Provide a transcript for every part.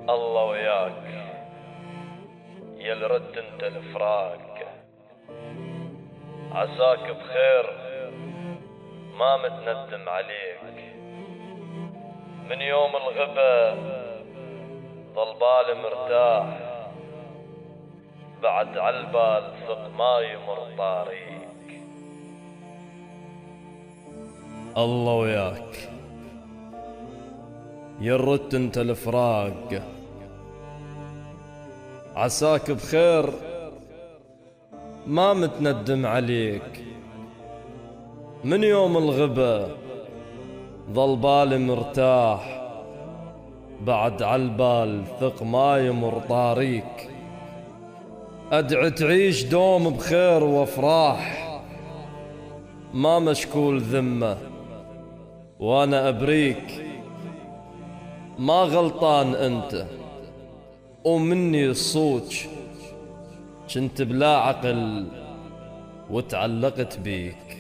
الله وياك يل رد انت الفراق، عساك بخير ما متندم عليك. من يوم الغبا ضل بالي مرتاح، بعد عالبال ثق ما يمر طاريك. الله وياك يرد انت الفراق، عساك بخير ما متندم عليك. من يوم الغبا ظل بالي مرتاح، بعد عالبال ثق ما يمر طاريك. ادعي تعيش دوم بخير وافراح، ما مشكول ذمة وانا ابريك. ما غلطان انت ومني الصوج، كنت بلا عقل وتعلقت بيك.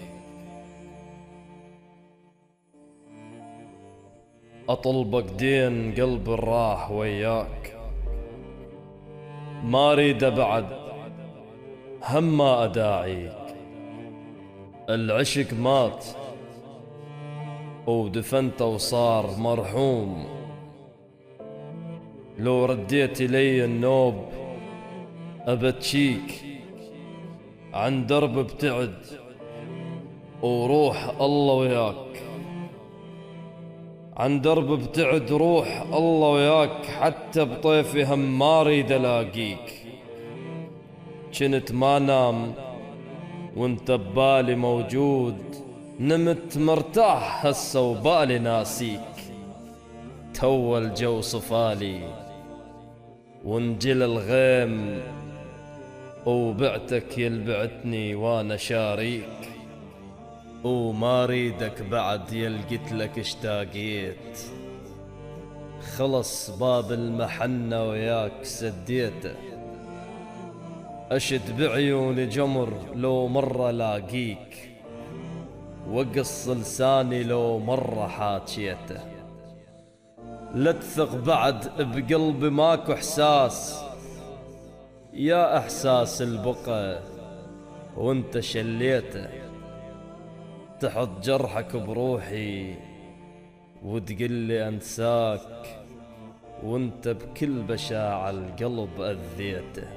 اطلبك دين قلب الراح وياك، ما اريد بعد هم ما اداعيك. العشق مات ودفنته وصار مرحوم، لو رديت لي النوب ابتشيك. عن درب ابتعد وروح الله وياك، عن درب ابتعد روح الله وياك. حتى بطيفي هم ما اريد الاقيك، كنت ما نام وانت ببالي موجود. نمت مرتاح هسه وبالي ناسيك، تو الجو صفالي وانجل الغيم، وبعتك يلبعتني وانا شاريك. وما ريدك بعد يلقيت اشتاقيت، خلص باب المحنة وياك سديته. اشد بعيوني جمر لو مرة لاقيك، وقص لساني لو مرة حاجيته. لا تثق بعد بقلبي ماكو احساس، يا احساس البقى وانت شليته. تحط جرحك بروحي وتقلي انساك، وانت بكل بشاعة القلب اذيته.